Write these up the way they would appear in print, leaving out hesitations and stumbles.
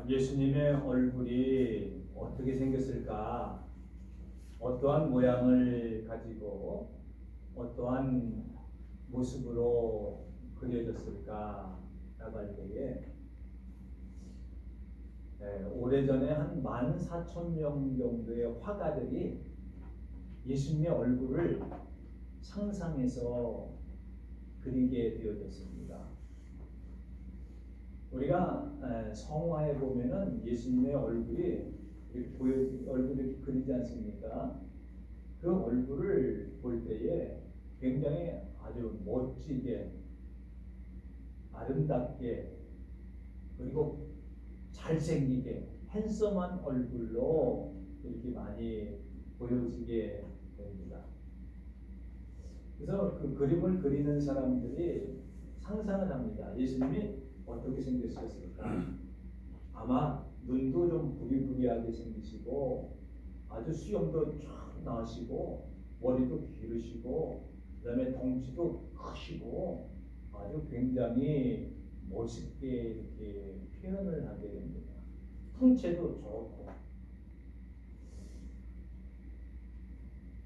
예수님의 얼굴이 어떻게 생겼을까? 어떠한 모양을 가지고 어떠한 모습으로 그려졌을까? 라고 할 때에 오래전에 한 14,000명 정도의 화가들이 예수님의 얼굴을 상상해서 그리게 되어졌습니다. 우리가 성화에 보면은 예수님의 얼굴이 얼굴이 그리지 않습니까? 그 얼굴을 볼 때에 굉장히 아주 멋지게, 아름답게, 그리고 잘생기게, 핸섬한 얼굴로 이렇게 많이 보여지게 됩니다. 그래서 그 그림을 그리는 사람들이 상상을 합니다. 예수님이 어떻게 생겼을까? 아마 눈도 좀 부리부리하게 생기시고 아주 수염도 쫙 나시고 머리도 기르시고 그다음에 덩치도 크시고 아주 굉장히 멋있게 이렇게 표현을 하게 됩니다. 풍채도 좋고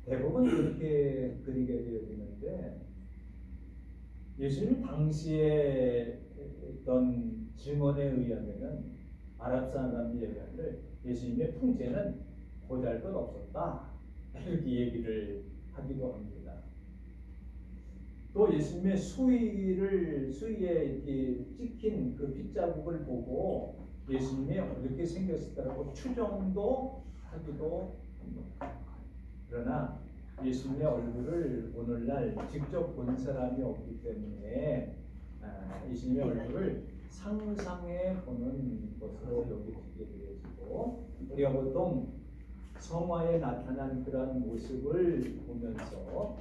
대부분 그렇게 그리게 되어지는데 예수님 당시에 있던 증언에 의하면은 아랍 사람이 얘기하기를 예수님의 풍채는 보잘것없었다 이렇게 얘기를 하기도 합니다. 또 예수님의 수위에 이렇게 찍힌 그 핏자국을 보고 예수님이 이렇게 생겼다라고 추정도 하기도 합니다. 그러나 예수님의 얼굴을 오늘날 직접 본 사람이 없기 때문에 예수님의 얼굴을 상상해 보는 것으로 여기게 되어지고 우리가 보통 성화에 나타난 그런 모습을 보면서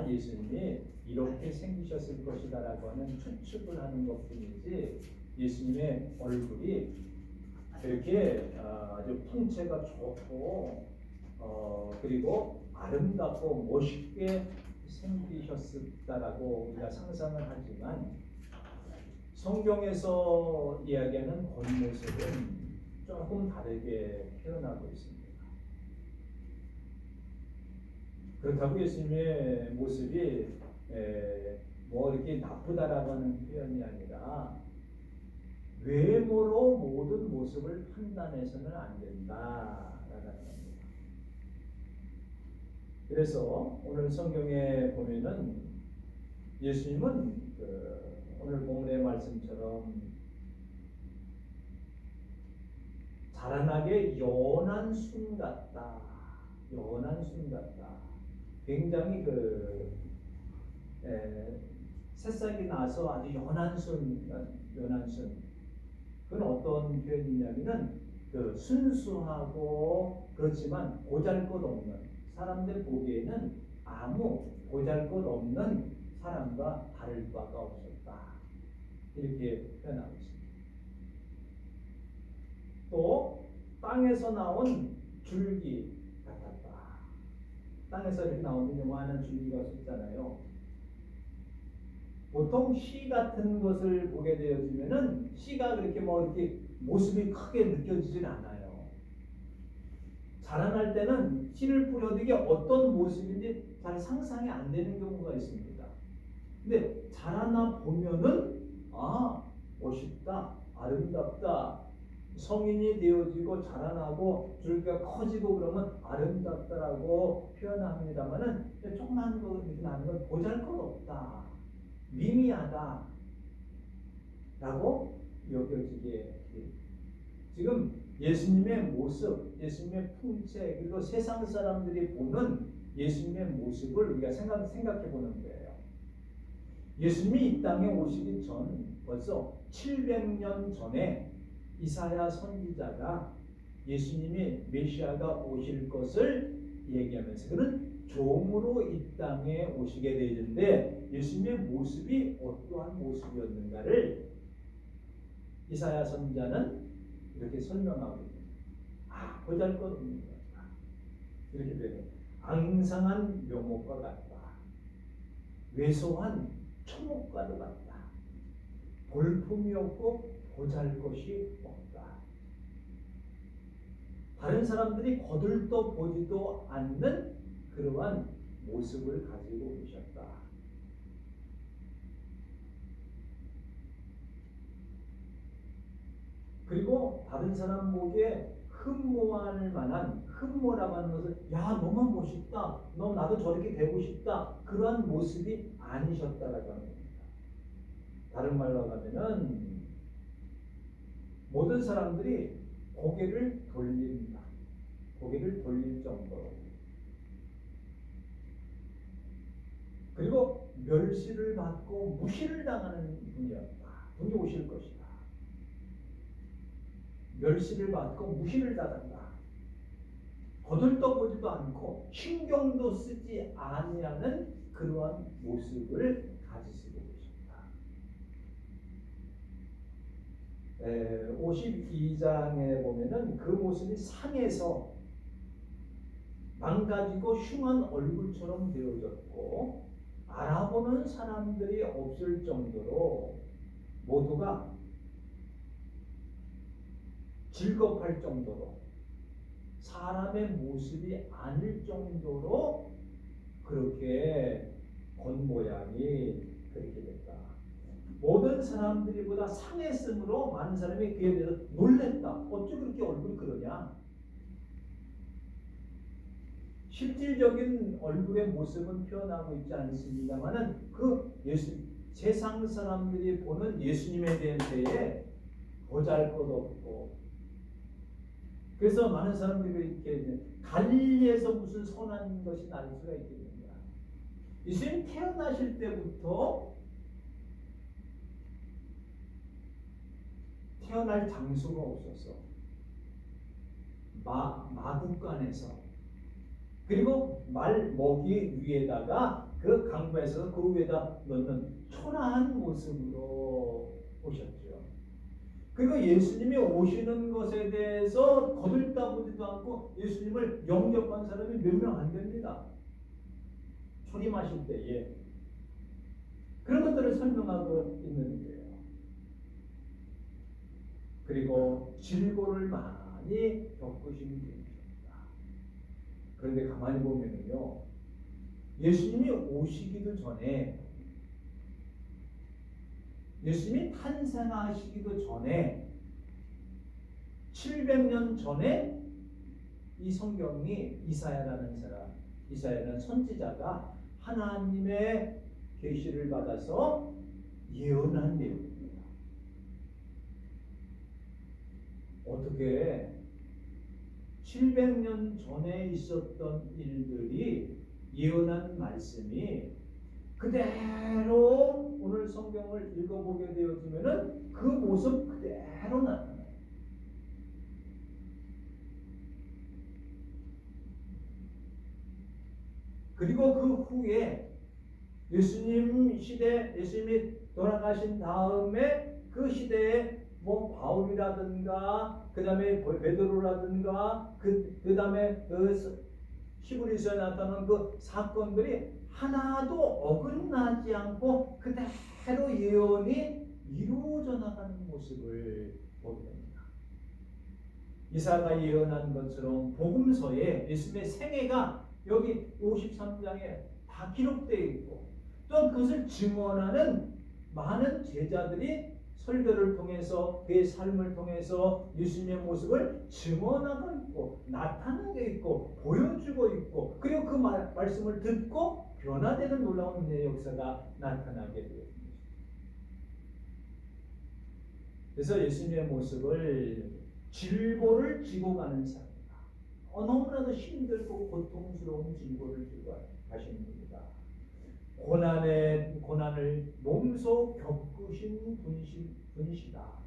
예수님이 이렇게 생기셨을 것이다라고 하는 추측을 하는 것뿐이지 예수님의 얼굴이 이렇게 아주 풍채가 좋고 그리고 아름답고 멋있게 생기셨다라고 우리가 상상을 하지만 성경에서 이야기하는 겉모습은 조금 다르게 표현하고 있습니다. 그렇다고 예수님의 모습이 뭐 이렇게 나쁘다라고 하는 표현이 아니라 외모로 모든 모습을 판단해서는 안 된다라는 겁니다. 그래서 오늘 성경에 보면은 예수님은 오늘 본문의 말씀처럼 자라나게 연한 순 같다. 연한 순 같다. 굉장히 새싹이 나서 아주 연한 순. 그건 어떤 표현이냐면은 순수하고 그렇지만 보잘것없는 사람들 보기에는 아무 보잘것없는 사람과 다를 바가 없었다. 이렇게 표현하고 있습니다. 또 땅에서 나온 줄기 같았다. 땅에서 이렇게 나오는 요만한 줄기가 있잖아요. 보통 씨 같은 것을 보게 되어지면은 씨가 그렇게 이렇게 모습이 크게 느껴지질 않아요. 자라날 때는 씨를 뿌려도 이게 어떤 모습인지 잘 상상이 안 되는 경우가 있습니다. 근데 자라나 보면은 멋있다, 아름답다, 성인이 되어지고 자라나고 줄기가 커지고 그러면 아름답다라고 표현합니다만은 조그만 거 이렇게 나는 건 보잘것없다, 미미하다 라고 여겨지게 됩니다. 지금 예수님의 모습, 예수님의 풍채, 그리고 세상 사람들이 보는 예수님의 모습을 우리가 생각해 보는 거예요. 예수님이 이 땅에 오시기 전 벌써 700년 전에 이사야 선지자가 예수님이 메시아가 오실 것을 얘기하면서 그는 종으로 이 땅에 오시게 되는데 예수님의 모습이 어떠한 모습이었는가를 이사야 선지자는 이렇게 설명하고 있습니다. 보잘것없는 것 같다. 이렇게 되는 앙상한 묘목과 같다. 왜소한 초목과도 같다. 볼품이 없고 보잘것이 없다. 다른 사람들이 거들떠 보지도 않는 그러한 모습을 가지고 계셨다. 그리고 다른 사람 보기에 흠모할 만한, 흠모라고 하는 것은 야 너만 멋있다, 너 나도 저렇게 되고 싶다, 그러한 모습이 아니셨다라고 하는 겁니다. 다른 말로 하면은 모든 사람들이 고개를 돌립니다. 고개를 돌릴 정도로. 그리고 멸시를 받고 무시를 당하는 분이었다. 분이 오실 것이다. 멸시를 받고 무시를 당한다. 거들떠보지도 않고 신경도 쓰지 아니하는 그러한 모습을 가지시고 계십니다. 52장에 보면은 그 모습이 상해서 망가지고 흉한 얼굴처럼 되어졌고 알아보는 사람들이 없을 정도로 모두가 질겁할 정도로 사람의 모습이 아닐 정도로 그렇게 겉모양이 그렇게 됐다. 모든 사람들이보다 상했으므로 많은 사람이 그에 대해서 놀랬다. 어째 그렇게 얼굴이 그러냐? 실질적인 얼굴의 모습은 표현하고 있지 않습니다만은 그 세상 사람들이 보는 예수님에 대한 때에 보잘것없고 그래서 많은 사람들이 이렇게 갈릴리에서 무슨 선한 것이 날 수가 있겠느냐. 예수님 태어나실 때부터 태어날 장소가 없었어. 마국간에서 그리고 말 먹이 위에다가 그 강가에서 그 위에다 넣는 초라한 모습으로 오셨죠. 그리고 예수님이 오시는 것에 대해서 거들떠보지도 않고 예수님을 영접한 사람이 몇 명 안 됩니다. 초림하실 때에 그런 것들을 설명하고 있는 거예요. 그리고 질고를 많이 겪으신 분이십니다. 그런데 가만히 보면요, 예수님이 오시기도 전에, 예수님이 탄생하시기도 전에 700년 전에 이 성경이 이사야라는 사람, 이사야는 선지자가 하나님의 계시를 받아서 예언한 내용입니다. 어떻게 700년 전에 있었던 일들이 예언한 말씀이 그대로 오늘 성경을 읽어보게 되어지면은 그 모습 그대로 나타나요. 그리고 그 후에 예수님 시대, 예수님이 돌아가신 다음에 그 시대에 뭐 바울이라든가 그 다음에 베드로라든가 그 다음에 히브리서에 나타나는 그 사건들이 하나도 어긋나지 않고 그대로 예언이 이루어져 나가는 모습을 보게 됩니다. 이사야가 예언한 것처럼 복음서에 예수님의 생애가 여기 53장에 다 기록되어 있고 또 그것을 증언하는 많은 제자들이 설교를 통해서 그의 삶을 통해서 예수님의 모습을 증언하고 있고 나타나고 있고 보여주고 있고 그리고 그 말씀을 듣고 변화되는 놀라운 은혜의 역사가 나타나게 되었습니다. 그래서 예수님의 모습을 질보를 지고 가는 삶이다. 너무나도 힘들고 고통스러운 질보를 지고 가시는 분이다. 고난을 몸소 겪으신 분이시다.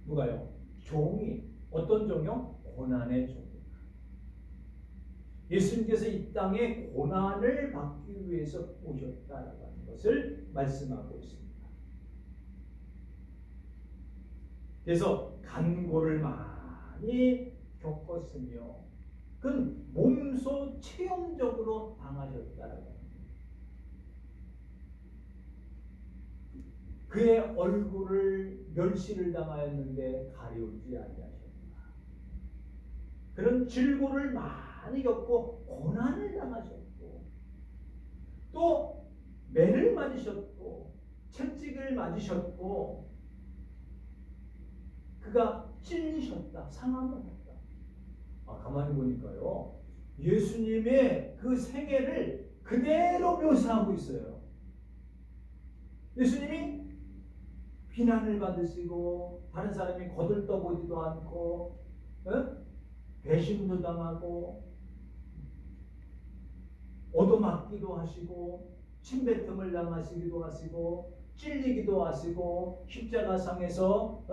누가요? 종이. 어떤 종이요? 고난의 종이다. 예수님께서 이 땅에 고난을 받기 위해서 오셨다라고 하는 것을 말씀하고 있습니다. 그래서 간고를 많이 겪었으며 그건 몸소 체험적으로 당하셨다라고 합니다. 그의 얼굴을 멸시를 당하였는데 가리우지 아니하셨다. 그런 질고를 많이 겪고 고난을 당하셨고 또 매를 맞으셨고 채찍을 맞으셨고 그가 찔리셨다. 상함을 했다. 가만히 보니까요. 예수님의 그 생애를 그대로 묘사하고 있어요. 예수님이 비난을 받으시고 다른 사람이 거들떠보지도 않고 배신도 당하고 얻어맞기도 하시고 침뱉음을 당하시기도 하시고 찔리기도 하시고 십자가상에서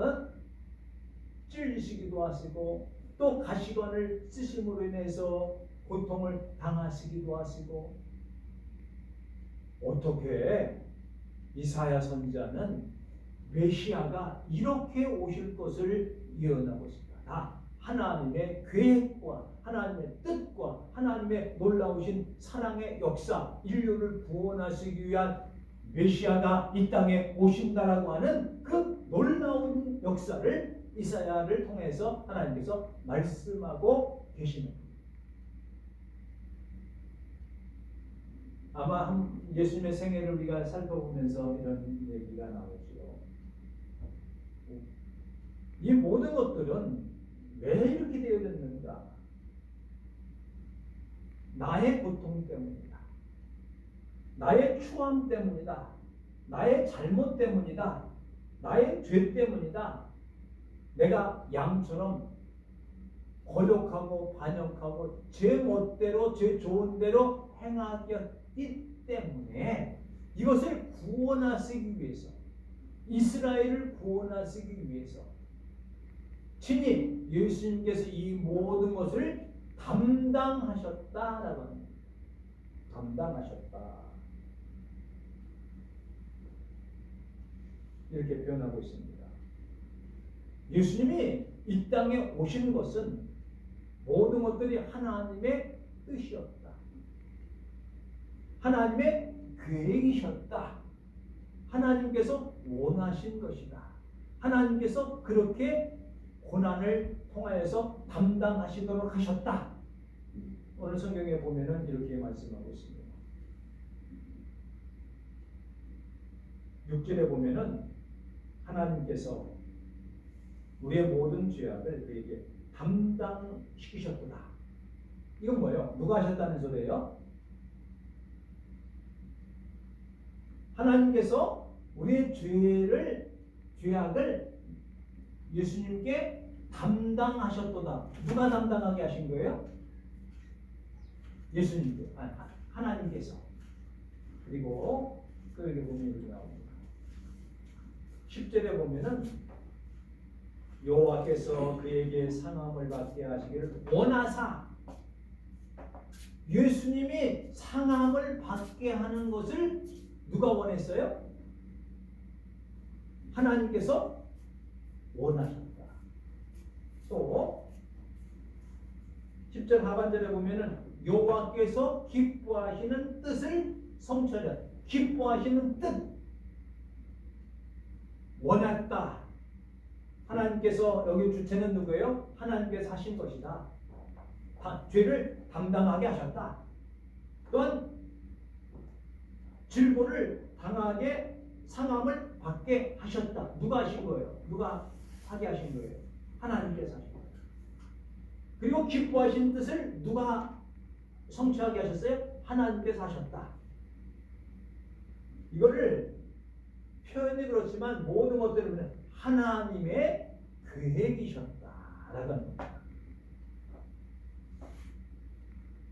찔리시기도 하시고 또 가시관을 쓰심으로 인해서 고통을 당하시기도 하시고 어떻게 이사야 선지자는 메시아가 이렇게 오실 것을 예언하고 있습니다. 다 하나님의 계획과 하나님의 뜻과 하나님의 놀라우신 사랑의 역사, 인류를 구원하시기 위한 메시아가 이 땅에 오신다라고 하는 그 놀라운 역사를 이사야를 통해서 하나님께서 말씀하고 계시는 겁니다. 아마 예수님의 생애를 우리가 살펴보면서 이런 얘기가 나오죠. 이 모든 것들은 왜 이렇게 되어 있는가? 나의 고통 때문이다. 나의 추함 때문이다. 나의 잘못 때문이다. 나의 죄 때문이다. 내가 양처럼 거역하고 반역하고 제 멋대로 제 좋은 대로 행하였기 때문에 이것을 구원하시기 위해서 이스라엘을 구원하시기 위해서 친히 예수님께서 이 모든 것을 담당하셨다라고 합니다. 담당하셨다. 이렇게 표현하고 있습니다. 예수님이 이 땅에 오신 것은 모든 것들이 하나님의 뜻이었다. 하나님의 계획이셨다. 하나님께서 원하신 것이다. 하나님께서 그렇게 고난을 통하여서 담당하시도록 하셨다. 오늘 성경에 보면은 이렇게 말씀하고 있습니다. 6절에 보면은 하나님께서 우리의 모든 죄악을 그에게 담당시키셨구나. 이건 뭐예요? 누가 하셨다는 소리예요? 하나님께서 우리의 죄악을 예수님께 담당하셨도다. 누가 담당하게 하신 거예요? 예수님께. 하나님께서. 그리고 여기 보면 이렇게 나옵니다. 10절에 보면은 여호와께서 그에게 상함을 받게 하시기를 원하사 예수님이 상함을 받게 하는 것을 누가 원했어요? 하나님께서 원하셨다. 또 10절 하반절에 보면은 여호와께서 기뻐하시는 뜻을 성취하려. 기뻐하시는 뜻 원했다. 하나님께서 여기 주체는 누구예요? 하나님께서 하신 것이다. 죄를 담당하게 하셨다. 또한 질고를 당하게 상함을 받게 하셨다. 누가 하신 거예요? 누가 하게 하신 거예요? 하나님께서 하신 거예요. 그리고 기뻐하신 뜻을 누가 성취하게 하셨어요? 하나님께서 하셨다. 이거를 표현이 그렇지만 모든 것들은 하나님의 계획이셨다라고 합니다.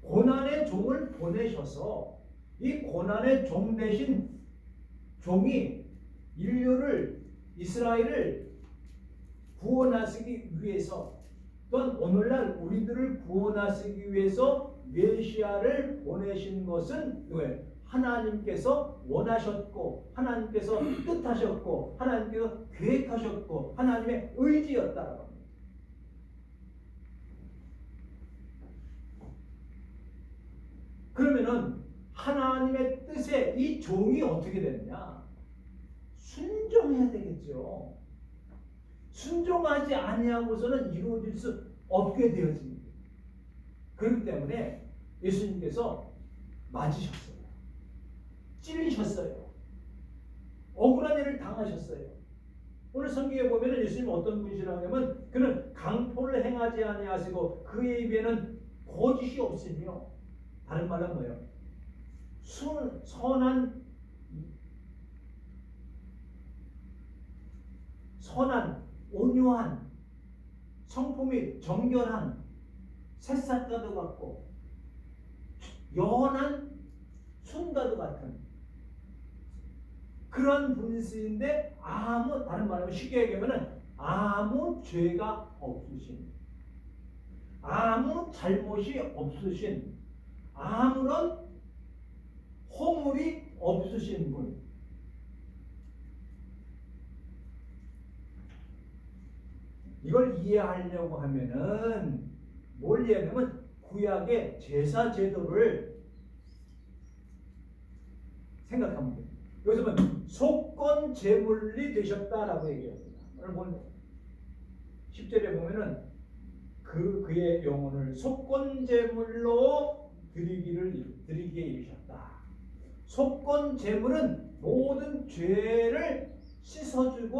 고난의 종을 보내셔서 이 고난의 종 대신 종이 인류를 이스라엘을 구원하시기 위해서 또한 오늘날 우리들을 구원하시기 위해서 메시아를 보내신 것은 누구예요? 하나님께서 원하셨고 하나님께서 뜻하셨고 하나님께서 계획하셨고 하나님의 의지였다라고 합니다. 그러면은 하나님의 뜻에 이 종이 어떻게 되느냐? 순종해야 되겠죠. 순종하지 아니하고서는 이루어질 수 없게 되어집니다. 그렇기 때문에 예수님께서 맞으셨어요. 찔리셨어요. 억울한 일을 당하셨어요. 오늘 성경에 보면 예수님 어떤 분이시라고 하면 그는 강포를 행하지 아니하시고 그의 입에는 거짓이 없으며, 다른 말로 뭐예요? 선한 온유한 성품이 정결한 새싹과도 같고 연한 순과도 같은 그런 분이신데 다른 말로 쉽게 얘기하면 아무 죄가 없으신, 아무 잘못이 없으신, 아무런 허물이 없으신 분. 이걸 이해하려고 하면은 뭘 이해하냐면 구약의 제사 제도를 생각하면 됩니다. 여기서 보면 속건 제물이 되셨다라고 얘기합니다. 오늘 10절에 보면은 그의 영혼을 속건 제물로 드리기에 이르셨다. 속건 제물은 모든 죄를 씻어주고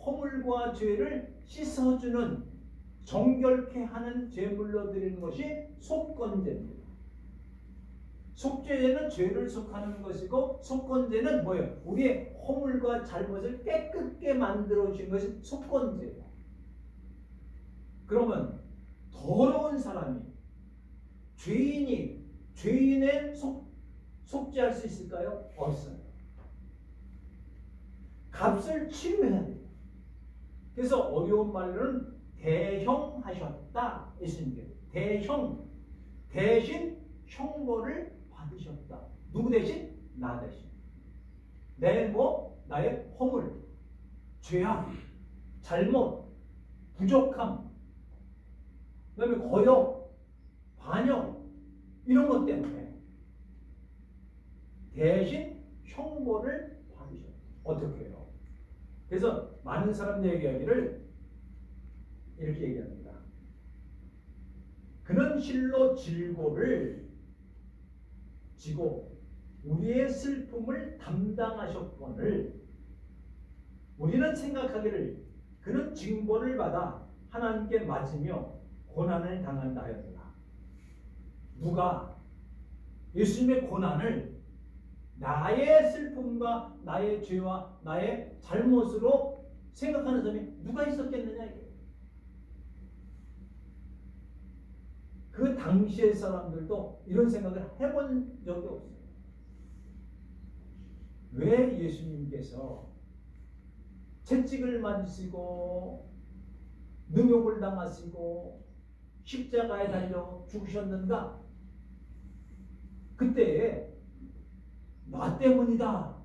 허물과 죄를 씻어주는, 정결케 하는 제물로 드리는 것이 속건제입니다. 속죄제는 죄를 속하는 것이고, 속건제는 뭐예요? 우리의 허물과 잘못을 깨끗게 만들어 주신 것이 속건제예요. 그러면 더러운 사람이, 죄인의 속죄할 수 있을까요? 없어요. 값을 치료해야 돼요. 그래서 어려운 말로는 대형하셨다. 예수님께서 대신 형벌을 받으셨다. 누구 대신? 나 대신. 나의 허물, 죄악, 잘못, 부족함, 그다음에 거역, 반역, 이런 것 때문에 대신 형벌을 받으셨다. 어떻게 해요? 그래서 많은 사람들의 이야기를 이렇게 얘기합니다. 그는 실로 질고를 지고 우리의 슬픔을 담당하셨거늘 우리는 생각하기를 그는 징벌을 받아 하나님께 맞으며 고난을 당한다 하였더라. 누가 예수님의 고난을 나의 슬픔과 나의 죄와 나의 잘못으로 생각하는 사람이 누가 있었겠느냐 이게. 그 당시의 사람들도 이런 생각을 해본 적이 없어요. 왜 예수님께서 채찍을 맞으시고 능욕을 당하시고 십자가에 달려 죽으셨는가? 그때 나 때문이다,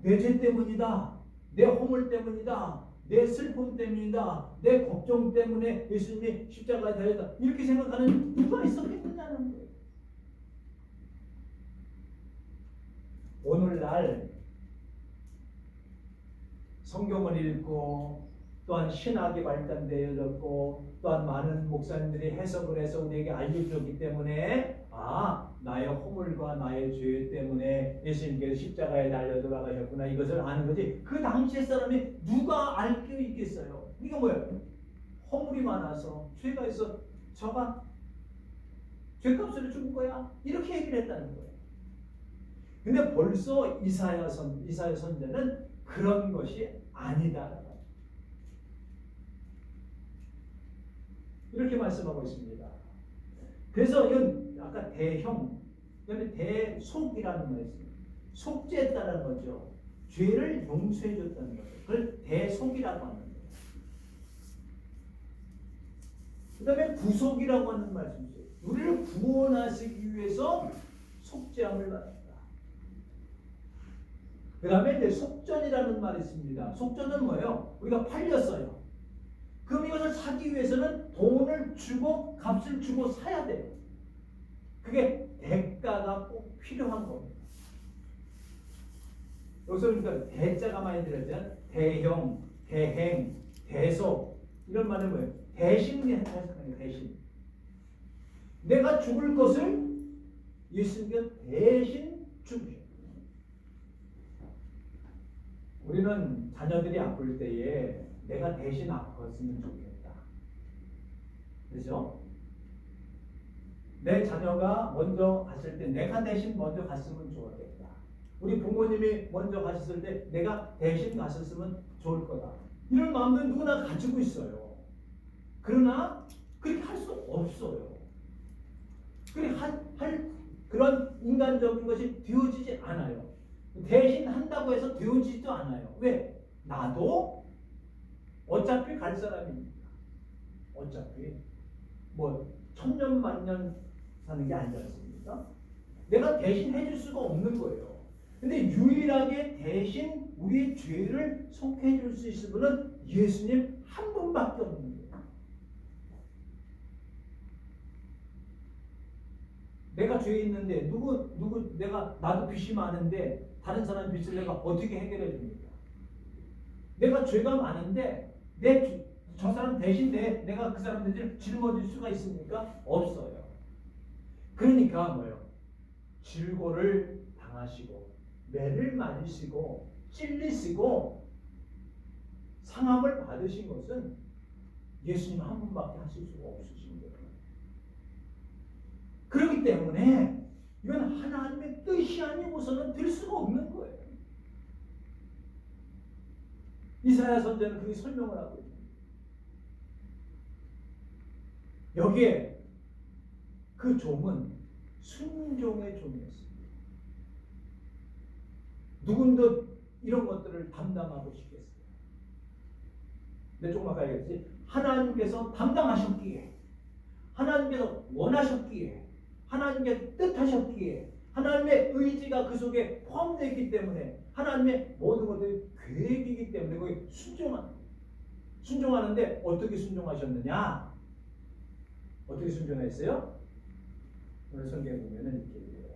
내 죄 때문이다, 내 허물 때문이다, 내 슬픔 때문이다, 내 걱정 때문에 예수님이 십자가에 달렸다, 이렇게 생각하는 누가 있었겠느냐는 거예요. 오늘날 성경을 읽고 또한 신학이 발달되어졌고 또한 많은 목사님들이 해석을 해서 우리에게 알려주었기 때문에 나의 허물과 나의 죄 때문에 예수님께서 십자가에 달려 돌아가셨구나, 이것을 아는 거지. 그 당시의 사람이 누가 알 게 있겠어요? 이게 뭐예요? 허물이 많아서 죄가 있어 저가 죄값으로 죽은 거야, 이렇게 얘기를 했다는 거예요. 근데 벌써 이사야 선지자는 그런 것이 아니다 이렇게 말씀하고 있습니다. 그래서 이건 아까 대형, 그다음에 대속이라는 말이 있습니다. 속죄했다는 거죠. 죄를 용서해 줬다는 거죠. 그걸 대속이라고 하는 거예요. 그 다음에 구속이라고 하는 말씀이죠. 우리를 구원하시기 위해서 속죄함을 받았다. 그 다음에 이제 속전이라는 말이 있습니다. 속전은 뭐예요? 우리가 팔렸어요. 그럼 이것을 사기 위해서는 돈을 주고 값을 주고 사야 돼요. 그게 대가가 꼭 필요한 겁니다. 여기서 그러니까 대자가 많이 들어있잖아요. 대형, 대행, 대속, 이런 말은 뭐예요? 대신 해석하는 거예요. 대신. 내가 죽을 것을 예수님께서 대신 죽으셨다. 우리는 자녀들이 아플 때에 내가 대신 아팠으면 좋겠다. 그렇죠? 내 자녀가 먼저 갔을 때 내가 대신 먼저 갔으면 좋겠다. 우리 부모님이 먼저 가셨을 때 내가 대신 갔었으면 좋을 거다. 이런 마음들은 누구나 가지고 있어요. 그러나 그렇게 할 수 없어요. 그렇게 할 그런 인간적인 것이 되어지지 않아요. 대신 한다고 해서 되어지지도 않아요. 왜? 나도 어차피 갈 사람이니까. 어차피 뭐 천년 만년 사는 게 아니지 않습니까? 내가 대신 해줄 수가 없는 거예요. 근데 유일하게 대신 우리의 죄를 속해 줄 수 있을 분은 예수님 한 분밖에 없는 거예요. 내가 죄 있는데 나도 빚이 많은데 다른 사람 빚을 내가 어떻게 해결해 줍니까? 내가 죄가 많은데 저 사람 대신 내가 그 사람들을 짊어질 수가 있습니까? 없어요. 그러니까 뭐예요? 질고를 당하시고 매를 맞으시고 찔리시고 상함을 받으신 것은 예수님 한 분밖에 하실 수가 없으신 거예요. 그렇기 때문에 이건 하나님의 뜻이 아니고서는 될 수가 없는 거예요. 이사야 선지자는 그렇게 설명을 하고 있습니다. 여기에 그 종은 순종의 종이었습니다. 누군도 이런 것들을 담당하고 싶겠어요. 근데 조금 아까 얘기했지. 하나님께서 담당하셨기에, 하나님께서 원하셨기에, 하나님께서 뜻하셨기에, 하나님의 의지가 그 속에 포함되어 있기 때문에, 하나님의 모든 것들이 계획이기 때문에 거기 순종하는데 어떻게 순종하셨느냐? 어떻게 순종했어요? 오늘 성경에 보면은 이렇게 돼요.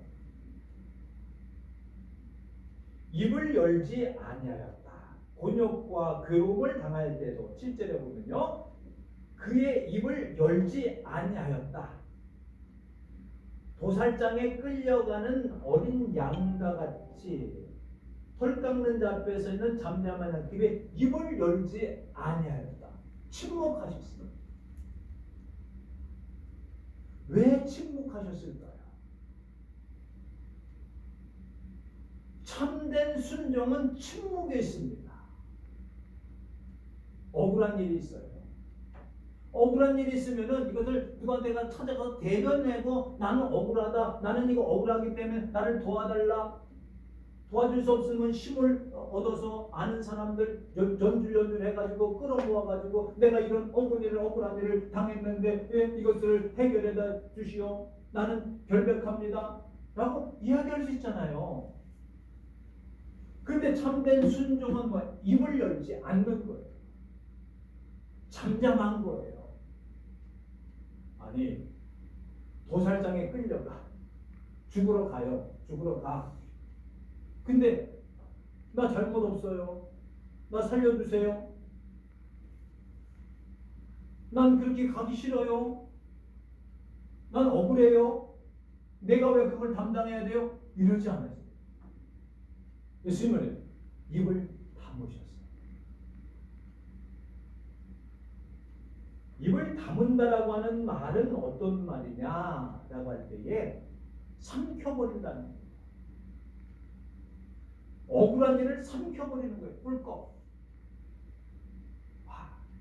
입을 열지 아니하였다. 곤욕과 괴로움을 당할 때도 7절에 보면요. 그의 입을 열지 아니하였다. 도살장에 끌려가는 어린 양과 같이 털 깎는 자 앞에 서 있는 잠잠한 양 입에 입을 열지 아니하였다. 침묵하셨습니다. 왜 침묵하셨을까요? 참된 순종은 침묵에 있습니다. 억울한 일이 있어요. 억울한 일이 있으면은 이것을 누구한테가 찾아가서 대변내고 나는 억울하다. 나는 이거 억울하기 때문에 나를 도와달라. 도와줄 수 없으면 힘을 얻어서 아는 사람들 연줄 해가지고 끌어모아가지고 내가 이런 억울한 일을 당했는데 이것을 해결해다 주시오. 나는 결백합니다. 라고 이야기할 수 있잖아요. 그런데 참된 순종은 뭐예요? 입을 열지 않는 거예요. 잠잠한 거예요. 아니 도살장에 끌려가. 죽으러 가요. 죽으러 가. 근데 나 잘못 없어요. 나 살려주세요. 난 그렇게 가기 싫어요. 난 억울해요. 내가 왜 그걸 담당해야 돼요? 이러지 않아요. 예수님은 입을 다무셨어요. 입을 다문다라고 하는 말은 어떤 말이냐라고 할 때에 삼켜버린다는 거예요. 억울한 일을 삼켜버리는 거예요. 꿀꺽.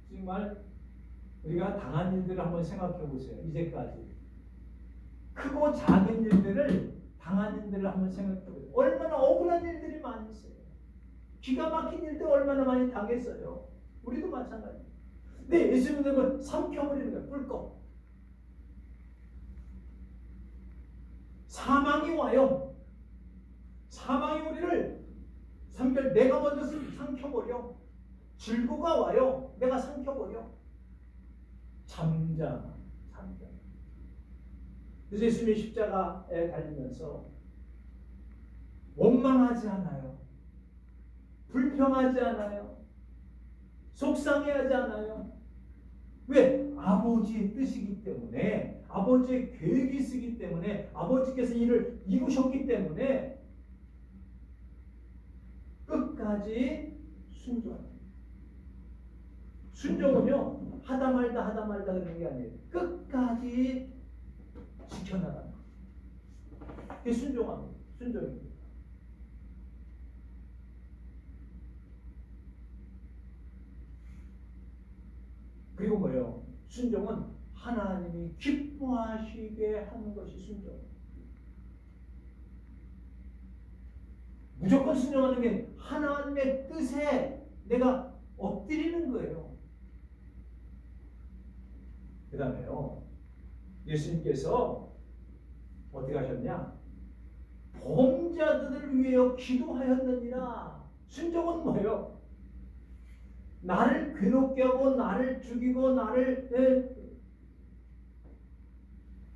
정말 우리가 당한 일들을 한번 생각해 보세요. 이제까지 크고 작은 일들을 당한 일들을 한번 생각해 보세요. 얼마나 억울한 일들이 많이 있어요. 기가 막힌 일들 얼마나 많이 당했어요. 우리도 마찬가지예요. 근데 예수님은 삼켜버리는 거예요. 꿀꺽. 사망이 와요. 사망이 우리를 내가 먼저 삼켜버려. 질고가 와요. 내가 삼켜버려. 잠잠. 그래서 예수님이 십자가에 달리면서 원망하지 않아요. 불평하지 않아요. 속상해하지 않아요. 왜? 아버지의 뜻이기 때문에, 아버지의 계획이 있기 때문에, 아버지께서 이를 이루셨기 때문에 끝까지 순종합니다. 순종은요, 하다 말다 그러는 게 아니에요. 끝까지 지켜나가는 거예요. 그게 순종합니다. 순종입니다. 그리고 뭐예요? 순종은 하나님이 기뻐하시게 하는 것이 순종. 무조건 순종하는 게 하나님의 뜻에 내가 엎드리는 거예요. 그 다음에요, 예수님께서 어떻게 하셨냐? 범죄자들을 위하여 기도하였느니라. 순종은 뭐예요? 나를 괴롭게 하고 나를 죽이고 나를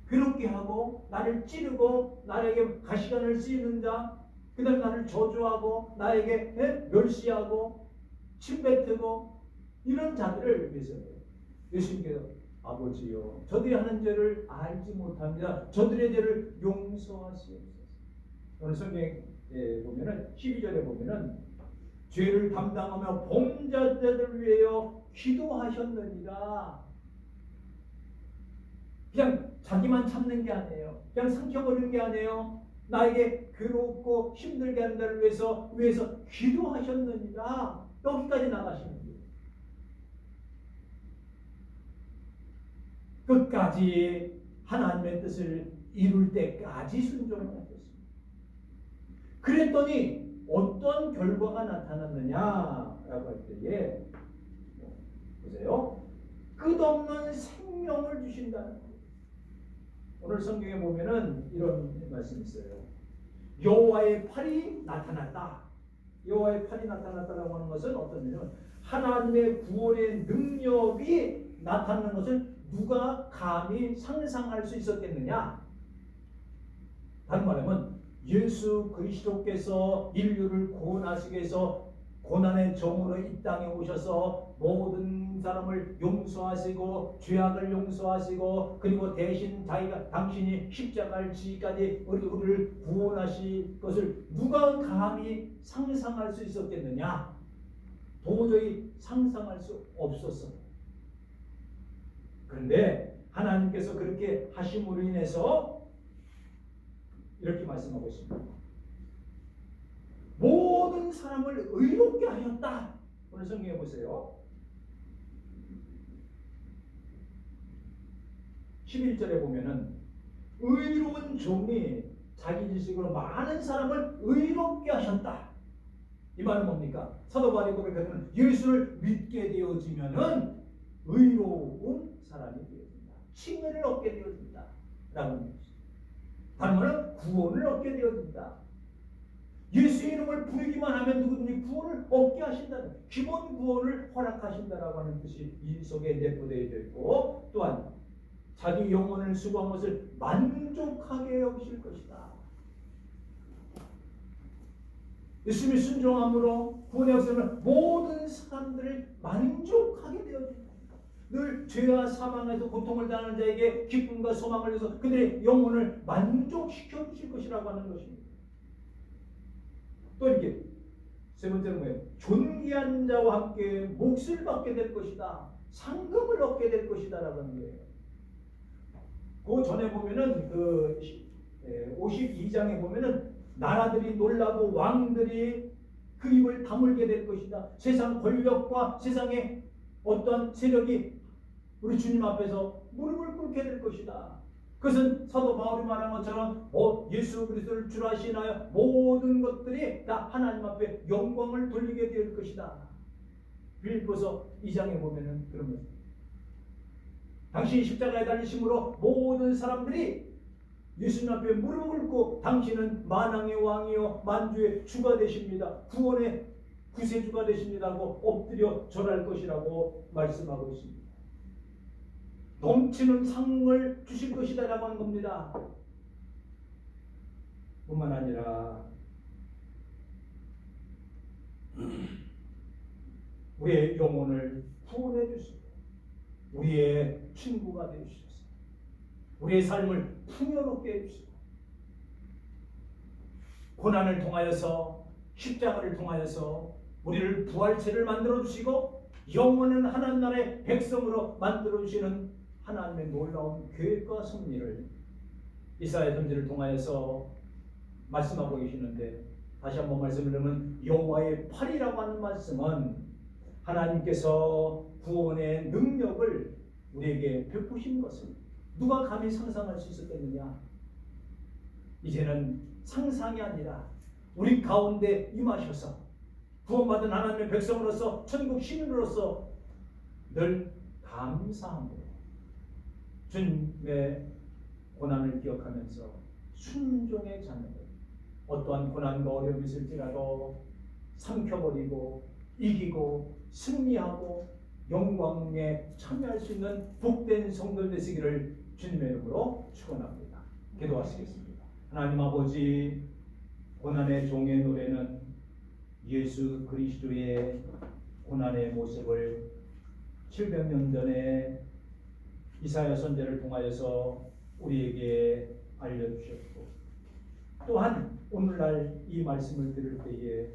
괴롭게 하고 나를 찌르고 나에게 가시관을 씌우는 자, 그 다음에 나를 저주하고 나에게 멸시하고 침뱉고 이런 자들을 위해서 예수님께서 아버지요, 저들이 하는 죄를 알지 못합니다. 저들의 죄를 용서하시옵소서. 오늘 성경에 보면은 12절에 보면은 죄를 담당하며 범죄자들을 위하여 기도하셨느니라. 그냥 자기만 참는 게 아니에요. 그냥 삼켜버리는 게 아니에요. 나에게 괴롭고 힘들게 하는 자를 위해서 기도하셨느니라. 여기까지 나가시는 거예요. 끝까지 하나님의 뜻을 이룰 때까지 순종을 하셨습니다. 그랬더니 어떤 결과가 나타났느냐라고 할 때에 보세요. 끝없는 생명을 주신다는 거예요. 오늘 성경에 보면은 이런 말씀이 있어요. 여호와의 팔이 나타났다. 여호와의 팔이 나타났다라고 하는 것은 어떤 의미냐면 하나님의 구원의 능력이 나타나는 것을 누가 감히 상상할 수 있었겠느냐? 다른 말하면 예수 그리스도께서 인류를 구원하시기 위해서 고난의 종으로 이 땅에 오셔서 모든 사람을 용서하시고 죄악을 용서하시고 그리고 대신 당신이 십자가를 지기까지 우리를 구원하실 것을 누가 감히 상상할 수 있었겠느냐? 도저히 상상할 수 없었어요. 그런데 하나님께서 그렇게 하심으로 인해서 이렇게 말씀하고 있습니다. 모든 사람을 의롭게 하셨다. 오늘 성경에 보세요. 11절에 보면은 의로운 종이 자기 지식으로 많은 사람을 의롭게 하셨다. 이 말은 뭡니까? 사도 바울이 고백하는 예수를 믿게 되어지면은 의로운 사람이 되어진다. 칭의를 얻게 되어진다. 라는 것입니다. 다른 말은 구원을 얻게 되어진다. 예수의 이름을 부르기만 하면 누구든지 구원을 얻게 하신다는 기본 구원을 허락하신다라고 하는 뜻이 이 속에 내포되어 있고, 또한 자기 영혼을 수고한 것을 만족하게 여기실 것이다. 예수님이 순종함으로 구원의 역사는 모든 사람들을 만족하게 되어진다. 늘 죄와 사망에서 고통을 당하는 자에게 기쁨과 소망을 줘서 그들의 영혼을 만족시켜 주실 것이라고 하는 것입니다. 또 이렇게 세 번째는 뭐예요? 존귀한 자와 함께 몫을 받게 될 것이다. 상급을 얻게 될 것이다 라고 하는 거예요. 그 전에 보면은 그 52장에 보면은 나라들이 놀라고 왕들이 그 입을 다물게 될 것이다. 세상 권력과 세상의 어떤 세력이 우리 주님 앞에서 무릎을 꿇게 될 것이다. 그것은 사도 바울이 말한 것처럼 예수 그리스도를 주라 신하여 모든 것들이 다 하나님 앞에 영광을 돌리게 될 것이다. 빌립보서 2장에 보면은 그런 것. 당신이 십자가에 달리심으로 모든 사람들이 예수님 앞에 무릎을 꿇고 당신은 만왕의 왕이요 만주의 주가 되십니다. 구원의 구세주가 되십니다고 엎드려 절할 것이라고 말씀하고 있습니다. 넘치는 상을 주실 것이다 라고 하는 겁니다. 뿐만 아니라 우리의 영혼을 구원해 주시고 우리의 친구가 되주셔서 우리의 삶을 풍요롭게 해주시고 고난을 통하여서 십자가를 통하여서 우리를 부활체를 만들어 주시고 영원한 하나님 나라의 백성으로 만들어 주시는 하나님의 놀라운 계획과 섭리를 이사야 선지를 통하여서 말씀하고 계시는데, 다시 한번 말씀을 드리면 여호와의 팔이라고 하는 말씀은 하나님께서 구원의 능력을 우리에게 베푸신 것을 누가 감히 상상할 수 있었겠느냐. 이제는 상상이 아니라 우리 가운데 임하셔서 구원받은 하나님의 백성으로서 천국 시민으로서 늘 감사함으로 주님의 고난을 기억하면서 순종의 자녀들, 어떠한 고난과 어려움이 있을지라도 삼켜버리고 이기고 승리하고 영광에 참여할 수 있는 복된 성도들 되시기를 주님의 이름으로 축원합니다. 기도하시겠습니다. 하나님 아버지, 고난의 종의 노래는 예수 그리스도의 고난의 모습을 700년 전에 이사야 선지를 통하여서 우리에게 알려주셨고, 또한 오늘날 이 말씀을 들을 때에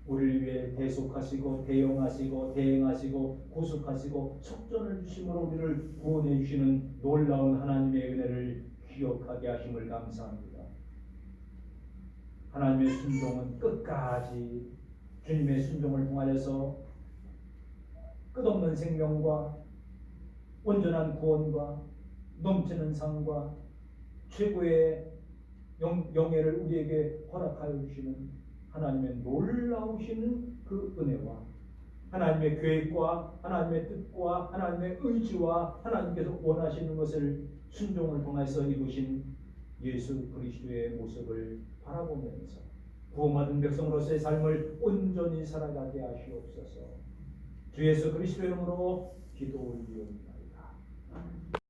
우리를 위해 대속하시고 대영하시고 대행하시고 구속하시고 속전을 주심으로 우리를 구원해 주시는 놀라운 하나님의 은혜를 기억하게 하심을 감사합니다. 하나님의 순종은 끝까지 주님의 순종을 통하여서 끝없는 생명과 온전한 구원과 넘치는 상과 최고의 영예를 우리에게 허락하여 주시는 하나님의 놀라우신 그 은혜와 하나님의 계획과 하나님의 뜻과 하나님의 의지와 하나님께서 원하시는 것을 순종을 통해서 이루신 예수 그리스도의 모습을 바라보면서 구원받은 백성으로서의 삶을 온전히 살아가게 하시옵소서. 주 예수 그리스도의 이름으로 기도 올리옵나이다.